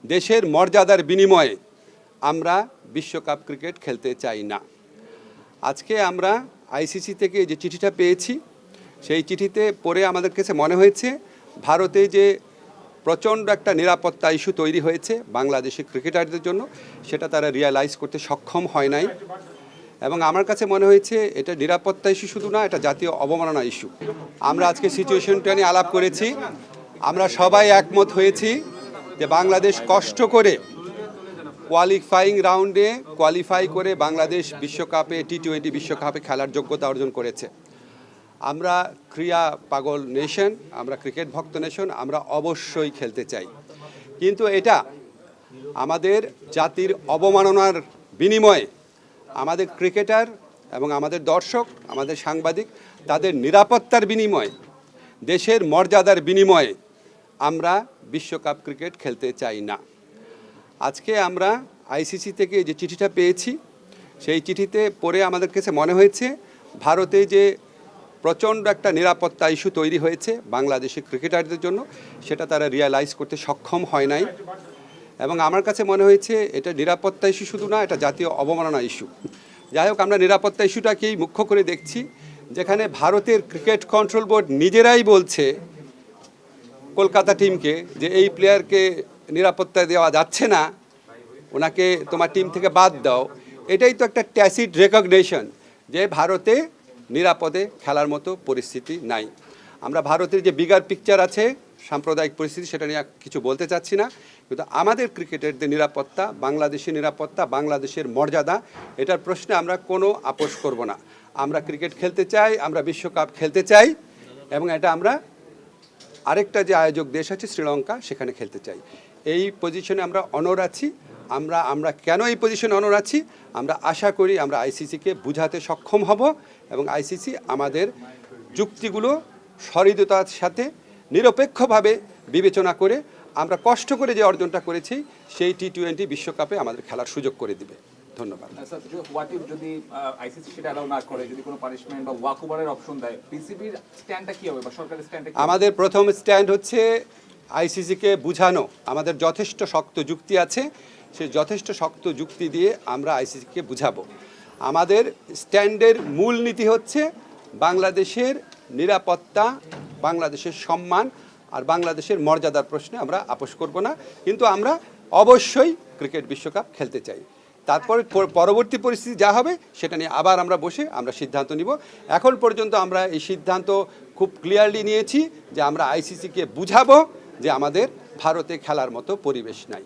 দেশের মর্যাদার বিনিময়ে আমরা বিশ্বকাপ ক্রিকেট খেলতে চাই না। আজকে আমরা আইসিসি থেকে যে চিঠিটা পেয়েছি সেই চিঠিতে পড়ে আমাদের কাছে মনে হয়েছে ভারতে যে প্রচণ্ড একটা নিরাপত্তা ইস্যু তৈরি হয়েছে বাংলাদেশি ক্রিকেটারদের জন্য, সেটা তারা রিয়ালাইজ করতে সক্ষম হয় নাই। এবং আমার কাছে মনে হয়েছে এটা নিরাপত্তা ইস্যু শুধু না, এটা জাতীয় অবমাননা ইস্যু। আমরা আজকে সিচুয়েশনটা নিয়ে আলাপ করেছি, আমরা সবাই একমত হয়েছি যে বাংলাদেশ কষ্ট করে কোয়ালিফাইং রাউন্ডে কোয়ালিফাই করে বাংলাদেশ বিশ্বকাপে টি-20 বিশ্বকাপে খেলার যোগ্যতা অর্জন করেছে। আমরা ক্রীড়া পাগল নেশন, আমরা ক্রিকেট ভক্ত নেশন, আমরা অবশ্যই খেলতে চাই, কিন্তু এটা আমাদের জাতির অবমাননার বিনিময়ে আমাদের ক্রিকেটার এবং আমাদের দর্শক, আমাদের সাংবাদিক, তাদের নিরাপত্তার বিনিময়ে, দেশের মর্যাদার বিনিময়ে আমরা বিশ্বকাপ ক্রিকেট খেলতে চাই না। আজকে আমরা আইসিসি থেকে যে চিঠিটা পেয়েছি সেই চিঠিতে পড়ে আমাদের কাছে মনে হয়েছে ভারতে যে প্রচণ্ড একটা নিরাপত্তা ইস্যু তৈরি হয়েছে বাংলাদেশি ক্রিকেটারদের জন্য, সেটা তারা রিয়ালাইজ করতে সক্ষম হয় নাই। এবং আমার কাছে মনে হয়েছে এটা নিরাপত্তা ইস্যু শুধু না, এটা জাতীয় অবমাননা ইস্যু। যাই হোক, আমরা নিরাপত্তা ইস্যুটাকেই মুখ্য করে দেখছি, যেখানে ভারতের ক্রিকেট কন্ট্রোল বোর্ড নিজেরাই বলছে কলকাতা টিমকে যে এই প্লেয়ারকে নিরাপত্তা দেওয়া যাচ্ছে না, ওনাকে তোমার টিম থেকে বাদ দাও। এটাই তো একটা ট্যাসিড রেকগনিশন যে ভারতে নিরাপদে খেলার মতো পরিস্থিতি নাই। আমরা ভারতের যে বিগার পিকচার আছে, সাম্প্রদায়িক পরিস্থিতি, সেটা নিয়ে কিছু বলতে চাচ্ছি না, কিন্তু আমাদের ক্রিকেটারদের নিরাপত্তা, বাংলাদেশের নিরাপত্তা, বাংলাদেশের মর্যাদা, এটার প্রশ্নে আমরা কোনো আপোষ করব না। আমরা ক্রিকেট খেলতে চাই, আমরা বিশ্বকাপ খেলতে চাই, এবং এটা আমরা আরেকটা যে আয়োজক দেশ আছে শ্রীলঙ্কা, সেখানে খেলতে চাই। এই পজিশনে আমরা অনর আছি। আমরা কেন এই পজিশনে অনর আছি? আমরা আশা করি আমরা আইসিসিকে বুঝাতে সক্ষম হব, এবং আইসিসি আমাদের যুক্তিগুলো সহৃদয়তার সাথে নিরপেক্ষভাবে বিবেচনা করে আমরা কষ্ট করে যে অর্জনটা করেছি সেই টি-20 বিশ্বকাপে আমাদের খেলার সুযোগ করে দিবে। ধন্যবাদ। যদি আইসিসি সেটা অ্যালাউ না করে, যদি কোনো পানিশমেন্ট বা ওয়াকওভারের অপশন দেয়, পিসিবির স্ট্যান্ডটা কি হবে বা সরকারের স্ট্যান্ডটা কি? আমাদের প্রথম স্ট্যান্ড হচ্ছে আইসিসিকে বুঝানো। আমাদের যথেষ্ট শক্ত যুক্তি আছে, সেই যথেষ্ট শক্ত যুক্তি দিয়ে আমরা আইসিসিকে বুঝাবো। আমাদের স্ট্যান্ডের মূল নীতি হচ্ছে বাংলাদেশের নিরাপত্তা, বাংলাদেশের সম্মান আর বাংলাদেশের মর্যাদার প্রশ্নে আমরা আপোষ করব না, কিন্তু আমরা অবশ্যই ক্রিকেট বিশ্বকাপ খেলতে চাই। তারপরে পরবর্তী পরিস্থিতি যা হবে সেটা নিয়ে আবার আমরা বসে আমরা সিদ্ধান্ত নিব। এখন পর্যন্ত আমরা এই সিদ্ধান্ত খুব ক্লিয়ারলি নিয়েছি যে আমরা আইসিসিকে বুঝাবো যে আমাদের ভারতে খেলার মতো পরিবেশ নাই।